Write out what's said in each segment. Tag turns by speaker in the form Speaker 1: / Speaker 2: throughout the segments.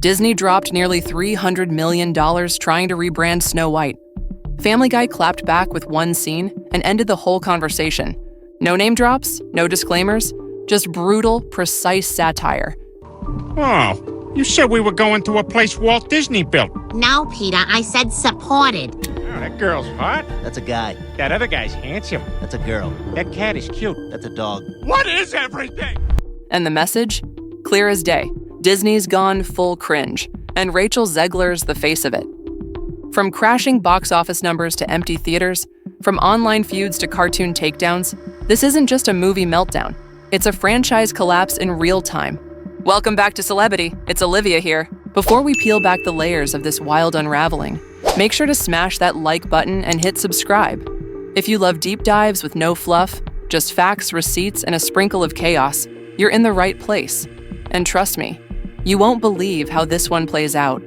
Speaker 1: Disney dropped nearly $300 million trying to rebrand Snow White. Family Guy clapped back with one scene and ended the whole conversation. No name drops, no disclaimers, just brutal, precise satire.
Speaker 2: Oh, you said we were going to a place Walt Disney built.
Speaker 3: No, Peter, I said supported.
Speaker 2: Oh, that girl's hot.
Speaker 4: That's a guy.
Speaker 2: That other guy's handsome.
Speaker 4: That's a girl.
Speaker 2: That cat is cute.
Speaker 4: That's a dog.
Speaker 2: What is everything?
Speaker 1: And the message? Clear as day. Disney's gone full cringe, and Rachel Zegler's the face of it. From crashing box office numbers to empty theaters, from online feuds to cartoon takedowns, this isn't just a movie meltdown. It's a franchise collapse in real time. Welcome back to Celebity. It's Olivia here. Before we peel back the layers of this wild unraveling, make sure to smash that like button and hit subscribe. If you love deep dives with no fluff, just facts, receipts, and a sprinkle of chaos, you're in the right place. And trust me, you won't believe how this one plays out.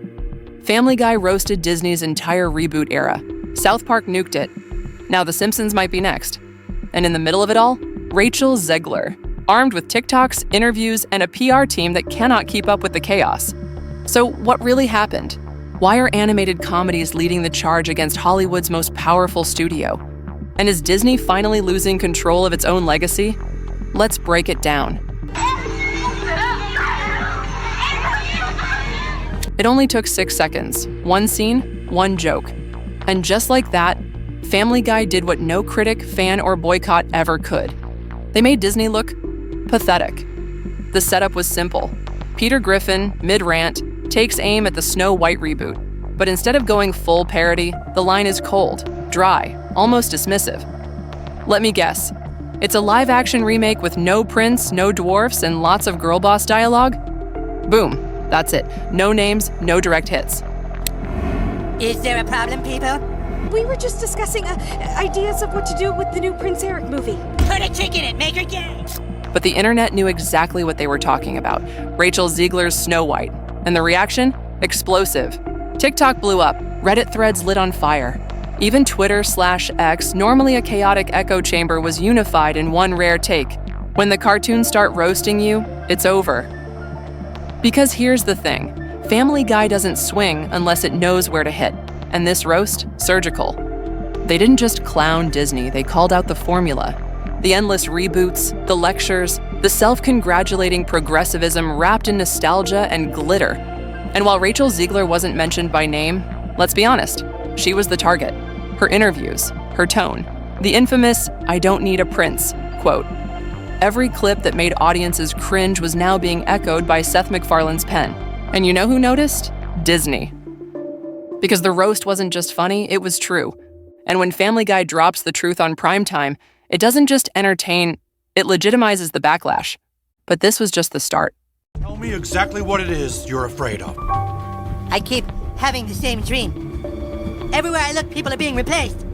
Speaker 1: Family Guy roasted Disney's entire reboot era. South Park nuked it. Now The Simpsons might be next. And in the middle of it all, Rachel Zegler, armed with TikToks, interviews, and a PR team that cannot keep up with the chaos. So what really happened? Why are animated comedies leading the charge against Hollywood's most powerful studio? And is Disney finally losing control of its own legacy? Let's break it down. It only took 6 seconds. One scene, one joke. And just like that, Family Guy did what no critic, fan, or boycott ever could. They made Disney look pathetic. The setup was simple. Peter Griffin, mid-rant, takes aim at the Snow White reboot. But instead of going full parody, the line is cold, dry, almost dismissive. Let me guess. It's a live-action remake with no prince, no dwarfs, and lots of girl boss dialogue? Boom. That's it. No names, no direct hits.
Speaker 5: Is there a problem, people?
Speaker 6: We were just discussing ideas of what to do with the new Prince Eric movie.
Speaker 5: Put a chick in it, make her gay!
Speaker 1: But the internet knew exactly what they were talking about. Rachel Zegler's Snow White. And the reaction? Explosive. TikTok blew up. Reddit threads lit on fire. Even Twitter/X, normally a chaotic echo chamber, was unified in one rare take. When the cartoons start roasting you, it's over. Because here's the thing, Family Guy doesn't swing unless it knows where to hit, and this roast, surgical. They didn't just clown Disney, they called out the formula. The endless reboots, the lectures, the self-congratulating progressivism wrapped in nostalgia and glitter. And while Rachel Zegler wasn't mentioned by name, let's be honest, she was the target. Her interviews, her tone, the infamous "I don't need a prince" quote. Every clip that made audiences cringe was now being echoed by Seth MacFarlane's pen. And you know who noticed? Disney. Because the roast wasn't just funny, it was true. And when Family Guy drops the truth on primetime, it doesn't just entertain, it legitimizes the backlash. But this was just the start.
Speaker 7: Tell me exactly what it is you're afraid of.
Speaker 5: I keep having the same dream. Everywhere I look, people are being replaced.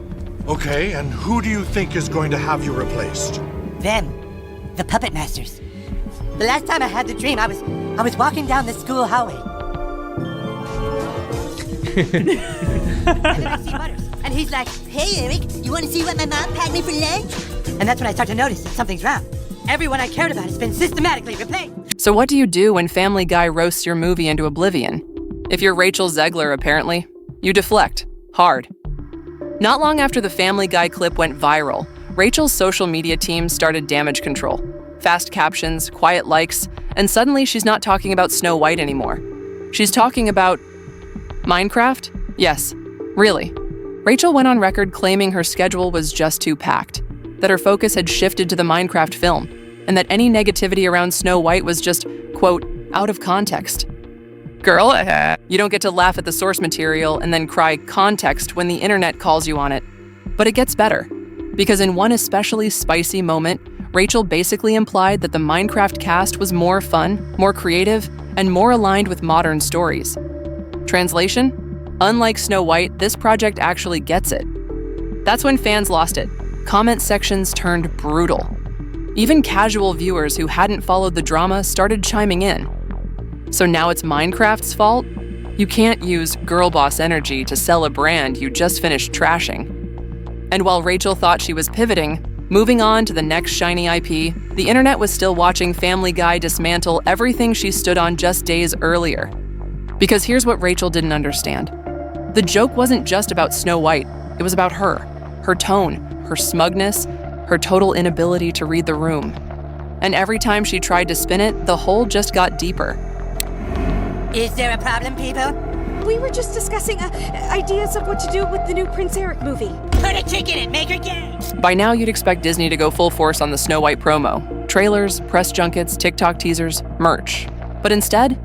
Speaker 7: Okay, and who do you think is going to have you replaced?
Speaker 5: Them. The puppet masters. The last time I had the dream, I was walking down the school hallway. And I see Butters, and he's like, "Hey, Eric, you want to see what my mom packed me for lunch?" And that's when I start to notice that something's wrong. Everyone I cared about has been systematically replaced.
Speaker 1: So what do you do when Family Guy roasts your movie into oblivion? If you're Rachel Zegler, apparently, you deflect. Hard. Not long after the Family Guy clip went viral, Rachel's social media team started damage control. Fast captions, quiet likes, and suddenly she's not talking about Snow White anymore. She's talking about Minecraft? Yes, really. Rachel went on record claiming her schedule was just too packed, that her focus had shifted to the Minecraft film, and that any negativity around Snow White was just, quote, out of context. Girl, you don't get to laugh at the source material and then cry context when the internet calls you on it. But it gets better. Because in one especially spicy moment, Rachel basically implied that the Minecraft cast was more fun, more creative, and more aligned with modern stories. Translation? Unlike Snow White, this project actually gets it. That's when fans lost it. Comment sections turned brutal. Even casual viewers who hadn't followed the drama started chiming in. So now it's Minecraft's fault? You can't use girl boss energy to sell a brand you just finished trashing. And while Rachel thought she was pivoting, moving on to the next shiny IP, the internet was still watching Family Guy dismantle everything she stood on just days earlier. Because here's what Rachel didn't understand. The joke wasn't just about Snow White, it was about her tone, her smugness, her total inability to read the room. And every time she tried to spin it, the hole just got deeper.
Speaker 5: Is there a problem, people?
Speaker 6: We were just discussing ideas of what to do with the new Prince Eric movie.
Speaker 5: Put a chick in it, make her gay.
Speaker 1: By now, you'd expect Disney to go full force on the Snow White promo. Trailers, press junkets, TikTok teasers, merch. But instead,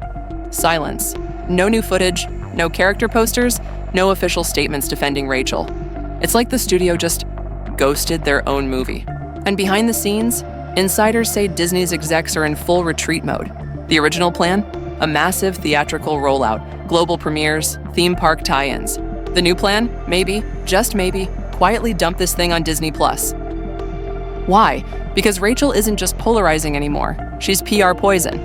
Speaker 1: silence. No new footage, no character posters, no official statements defending Rachel. It's like the studio just ghosted their own movie. And behind the scenes, insiders say Disney's execs are in full retreat mode. The original plan? A massive theatrical rollout, global premieres, theme park tie-ins. The new plan? Maybe, just maybe, quietly dump this thing on Disney+. Why? Because Rachel isn't just polarizing anymore. She's PR poison.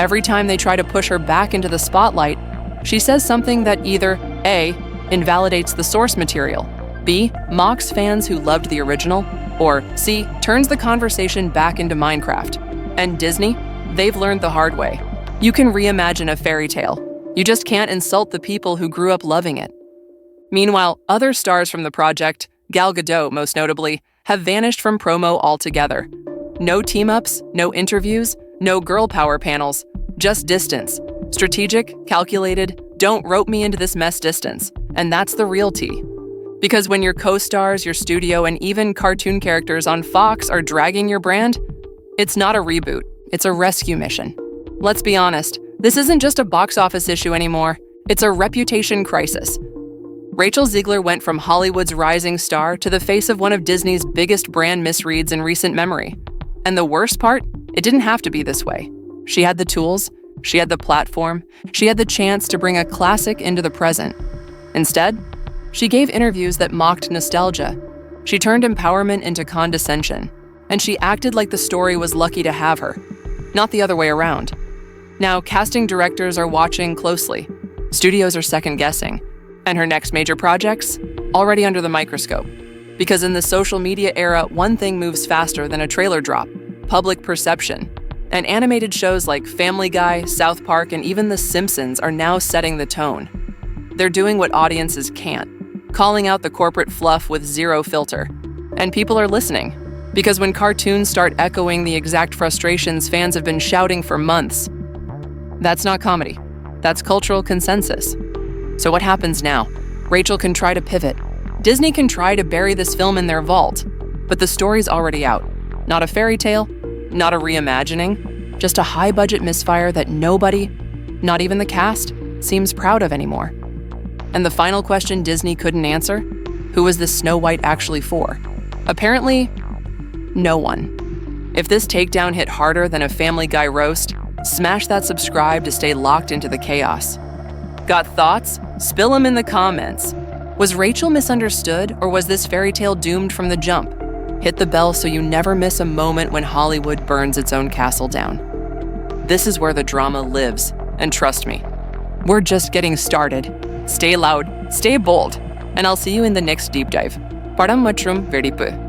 Speaker 1: Every time they try to push her back into the spotlight, she says something that either A, invalidates the source material, B, mocks fans who loved the original, or C, turns the conversation back into Minecraft. And Disney? They've learned the hard way. You can reimagine a fairy tale. You just can't insult the people who grew up loving it. Meanwhile, other stars from the project, Gal Gadot most notably, have vanished from promo altogether. No team-ups, no interviews, no girl power panels, just distance. Strategic, calculated, don't rope me into this mess distance. And that's the real tea. Because when your co-stars, your studio, and even cartoon characters on Fox are dragging your brand, it's not a reboot, it's a rescue mission. Let's be honest, this isn't just a box office issue anymore, it's a reputation crisis. Rachel Zegler went from Hollywood's rising star to the face of one of Disney's biggest brand misreads in recent memory. And the worst part? It didn't have to be this way. She had the tools, she had the platform, she had the chance to bring a classic into the present. Instead, she gave interviews that mocked nostalgia. She turned empowerment into condescension. And she acted like the story was lucky to have her, not the other way around. Now, casting directors are watching closely. Studios are second-guessing. And her next major projects? Already under the microscope. Because in the social media era, one thing moves faster than a trailer drop: public perception. And animated shows like Family Guy, South Park, and even The Simpsons are now setting the tone. They're doing what audiences can't, calling out the corporate fluff with zero filter. And people are listening. Because when cartoons start echoing the exact frustrations fans have been shouting for months, that's not comedy. That's cultural consensus. So what happens now? Rachel can try to pivot. Disney can try to bury this film in their vault. But the story's already out. Not a fairy tale, not a reimagining, just a high-budget misfire that nobody, not even the cast, seems proud of anymore. And the final question Disney couldn't answer? Who was this Snow White actually for? Apparently, no one. If this takedown hit harder than a Family Guy roast, smash that subscribe to stay locked into the chaos. Got thoughts? Spill them in the comments. Was Rachel misunderstood, or was this fairy tale doomed from the jump? Hit the bell so you never miss a moment when Hollywood burns its own castle down. This is where the drama lives, and trust me, we're just getting started. Stay loud, stay bold, and I'll see you in the next deep dive. Param மற்றும் வெடிப்பு.